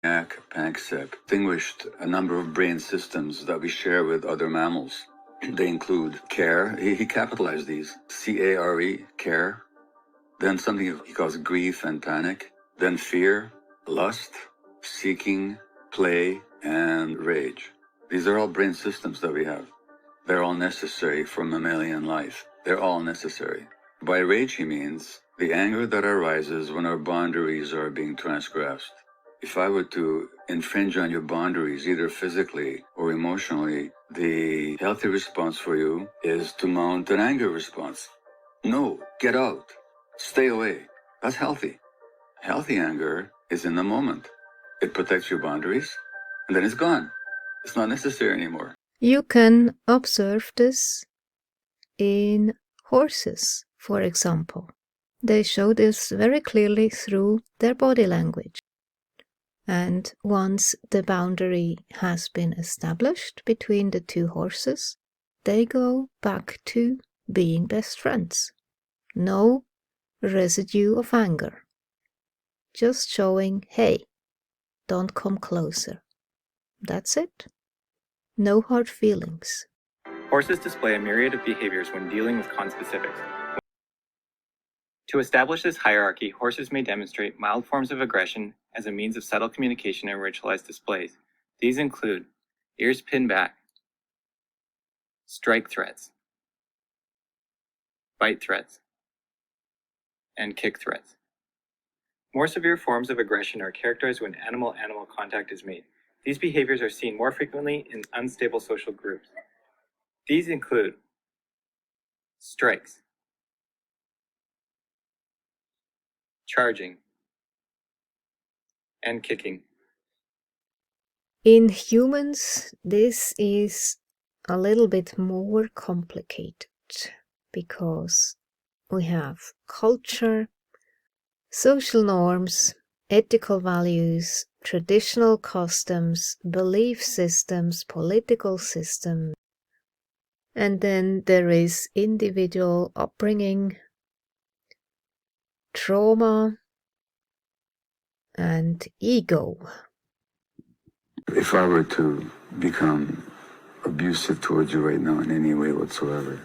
Panksepp distinguished a number of brain systems that we share with other mammals. They include care, he capitalized these, C-A-R-E, care, then something he calls grief and panic, then fear, lust, seeking, play, and rage. These are all brain systems that we have. They're all necessary for mammalian life. They're all necessary. By rage, he means the anger that arises when our boundaries are being transgressed. If I were to infringe on your boundaries, either physically or emotionally, the healthy response for you is to mount an anger response. No, get out. Stay away. That's healthy. Healthy anger is in the moment. It protects your boundaries, and then it's gone. It's not necessary anymore. You can observe this in horses, for example. They show this very clearly through their body language. And once the boundary has been established between the two horses, they go back to being best friends. No residue of anger. Just showing, hey, don't come closer. That's it. No hard feelings. Horses display a myriad of behaviors when dealing with conspecifics. To establish this hierarchy, horses may demonstrate mild forms of aggression as a means of subtle communication and ritualized displays. These include ears pinned back, strike threats, bite threats, and kick threats. More severe forms of aggression are characterized when animal-animal contact is made. These behaviors are seen more frequently in unstable social groups. These include strikes, charging, and kicking. In humans, this is a little bit more complicated because we have culture, social norms, ethical values, traditional customs, belief systems, political systems, and then there is individual upbringing, trauma, and ego. If I were to become abusive towards you right now in any way whatsoever,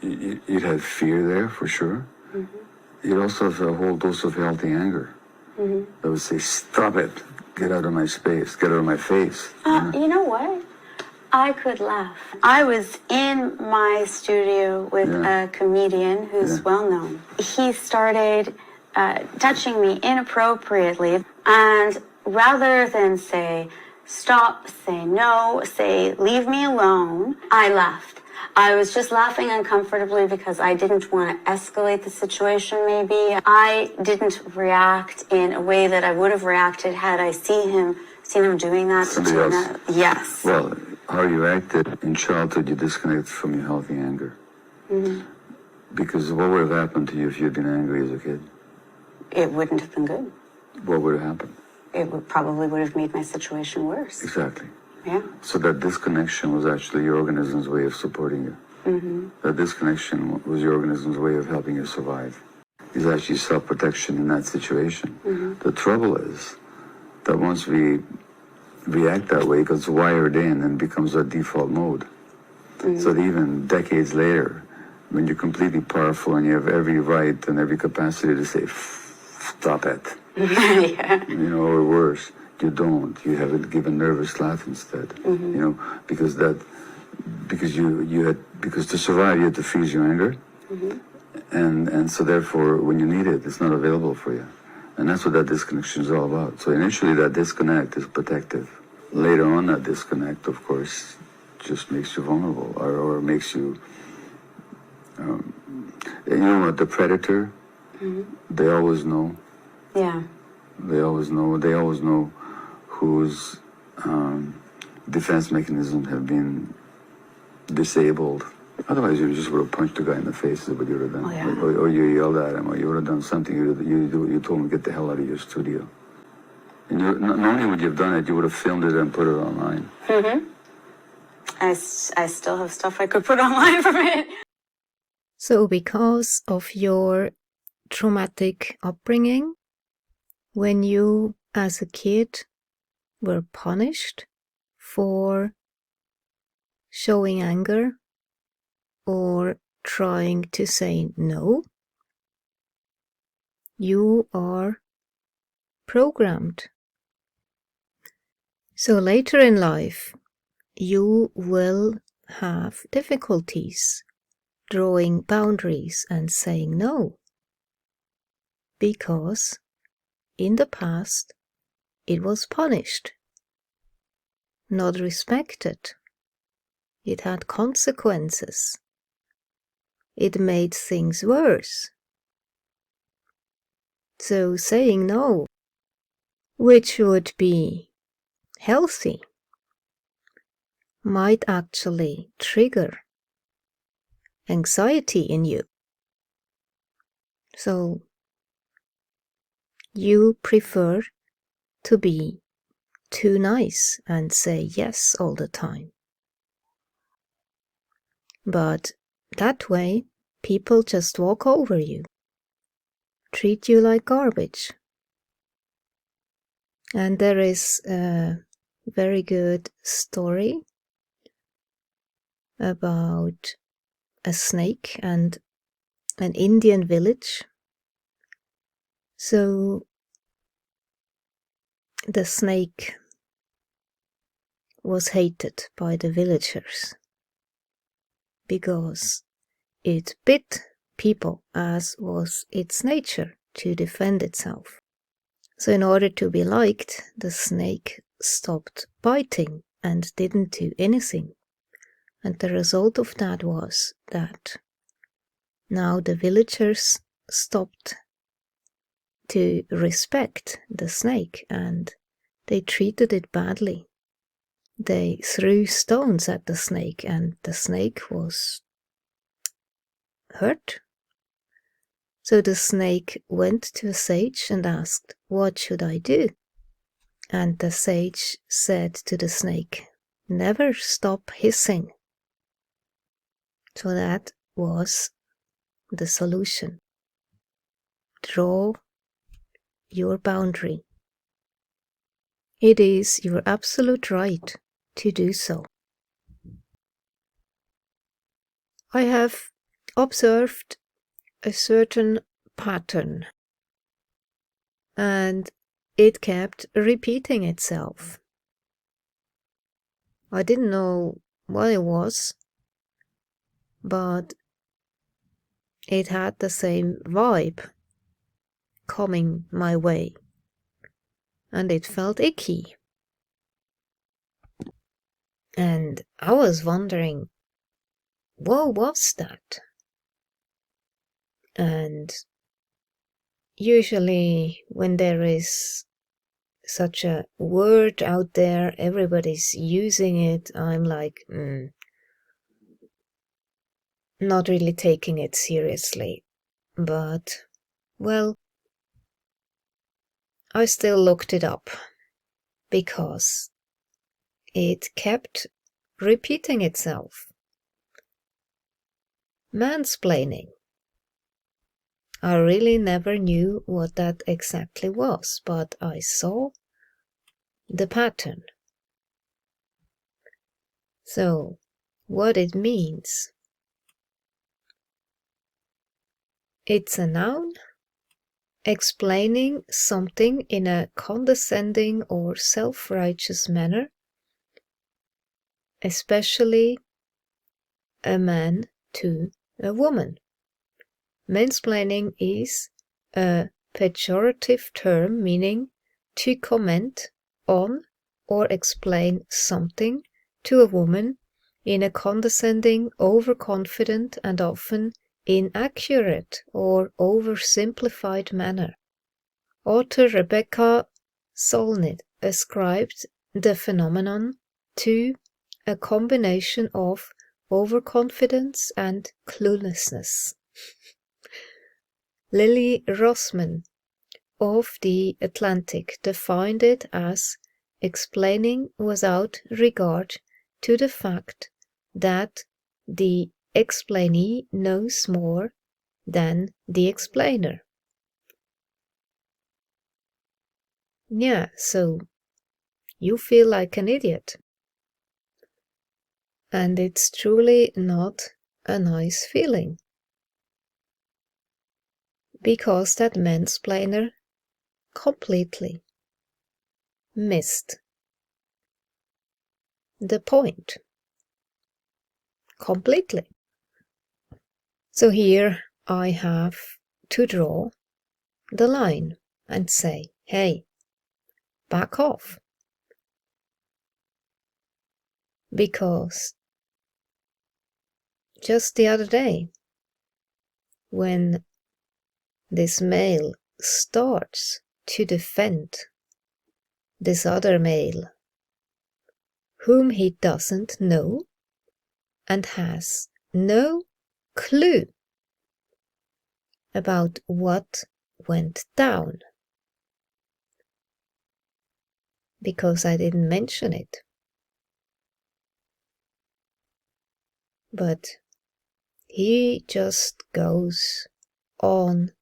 you'd have fear there for sure. You'd also have a whole dose of healthy anger. That would say, stop it, get out of my space, get out of my face. You know what? I could laugh. I was in my studio with a comedian who's well known. He started touching me inappropriately, and rather than say, stop, say no, say, leave me alone, I laughed. I was just laughing uncomfortably because I didn't want to escalate the situation, maybe. I didn't react in a way that I would have reacted had I seen him doing that. Somebody else? Yes. Well, how you acted in childhood, you disconnect from your healthy anger. Because what would have happened to you if you'd been angry as a kid? It wouldn't have been good. What would have happened? It probably would have made my situation worse. Exactly. Yeah. So that disconnection was actually your organism's way of supporting you. That disconnection was your organism's way of helping you survive. It's actually self-protection in that situation. The trouble is that once we react that way, it gets wired in and becomes our default mode. So that even decades later, when you're completely powerful and you have every right and every capacity to say, stop it, you know, or worse, you don't. You have it give a nervous laugh instead, you know, because to survive you had to freeze your anger, and so therefore when you need it, it's not available for you, and that's what that disconnection is all about. So initially that disconnect is protective. Later on, that disconnect, of course, just makes you vulnerable, or makes you. You know what? The predator, they always know. Yeah. They always know. They always know whose defense mechanisms have been disabled. Otherwise, you just would have punched the guy in the face, is what you would have done. Or you yelled at him, or you would have done something. You told him to get the hell out of your studio. And not only would you have done it, you would have filmed it and put it online. I still have stuff I could put online from it. So because of your traumatic upbringing, when you as a kid were punished for showing anger or trying to say no. You are programmed. So later in life, you will have difficulties drawing boundaries and saying no, because in the past it was punished, not respected. It had consequences. It made things worse. So saying no, which would be healthy, might actually trigger anxiety in you. So you prefer to be too nice and say yes all the time. But that way, people just walk over you, treat you like garbage. And there is a very good story about a snake and an Indian village. So the snake was hated by the villagers because it bit people, as was its nature to defend itself. So in order to be liked, the snake stopped biting and didn't do anything. And the result of that was that now the villagers stopped to respect the snake and they treated it badly. They threw stones at the snake and the snake was hurt. So the snake went to a sage and asked, "What should I do?" And the sage said to the snake, "Never stop hissing." So that was the solution. Draw your boundary. It is your absolute right to do so. I have observed a certain pattern, and it kept repeating itself. I didn't know what it was, but it had the same vibe coming my way, and it felt icky. And I was wondering, what was that? And usually when there is such a word out there, everybody's using it, I'm like, not really taking it seriously. But, well, I still looked it up because it kept repeating itself. Mansplaining. I really never knew what that exactly was, but I saw the pattern. So, what it means. It's a noun explaining something in a condescending or self-righteous manner, especially a man to a woman. Mansplaining is a pejorative term meaning to comment on or explain something to a woman in a condescending, overconfident, and often inaccurate or oversimplified manner. Author Rebecca Solnit ascribed the phenomenon to a combination of overconfidence and cluelessness. Lily Rossman of The Atlantic defined it as explaining without regard to the fact that the explainee knows more than the explainer. Yeah, so you feel like an idiot. And it's truly not a nice feeling. Because that mansplainer completely missed the point. Completely. So here I have to draw the line and say, hey, back off. Because just the other day, when this male starts to defend this other male, whom he doesn't know and has no clue about what went down, because I didn't mention it. But he just goes on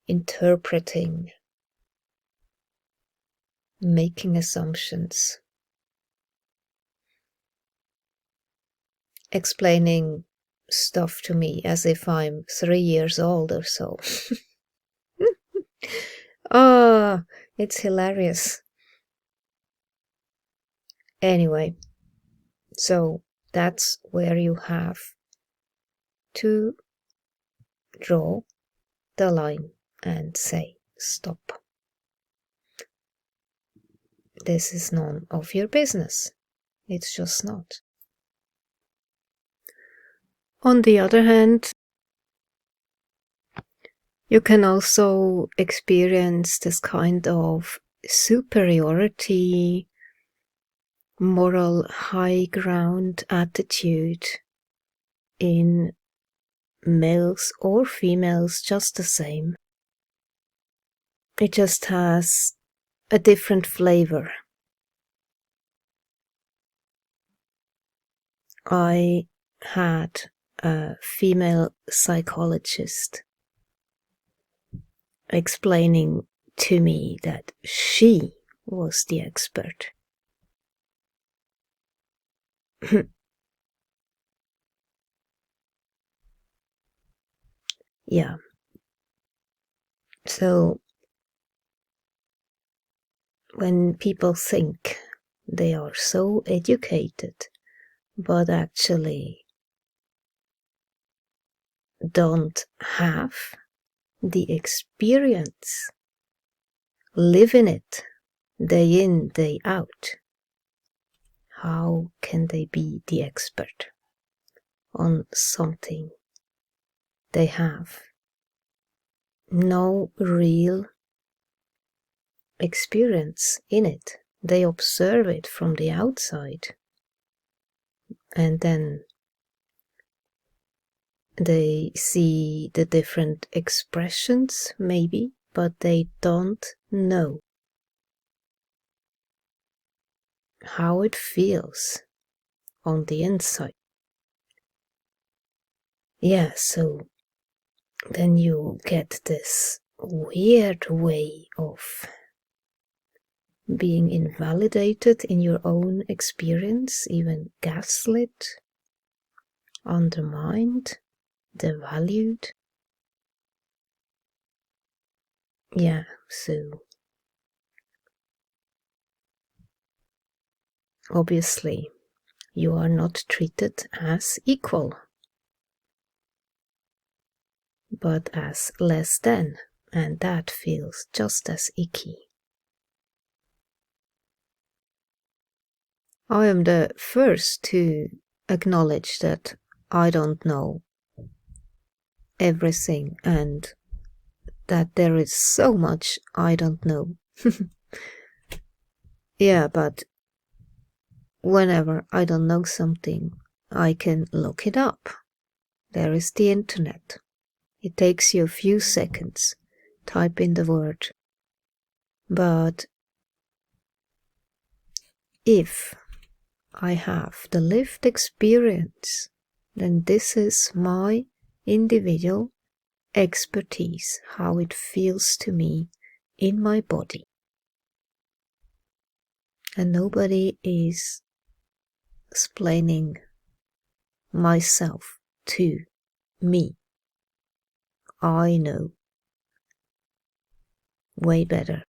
interpreting, making assumptions, explaining stuff to me as if I'm 3 years old or so. Ah, it's hilarious. Anyway, so that's where you have to draw the line and say, stop. This is none of your business. It's just not. On the other hand, you can also experience this kind of superiority, moral high ground attitude in males or females just the same. It just has a different flavor. I had a female psychologist explaining to me that she was the expert. Yeah. So when people think they are so educated, but actually don't have the experience, live in it day in, day out, how can they be the expert on something they have no real experience in it? They observe it from the outside and then they see the different expressions maybe, but they don't know how it feels on the inside. Yeah, so then you get this weird way of being invalidated in your own experience, even gaslit, undermined, devalued. Yeah, so obviously you are not treated as equal, but as less than, and that feels just as icky. I am the first to acknowledge that I don't know everything and that there is so much I don't know. Yeah, but whenever I don't know something, I can look it up. There is the internet. It takes you a few seconds. Type in the word. But if I have the lived experience, then this is my individual expertise, how it feels to me in my body. And nobody is explaining myself to me. I know way better.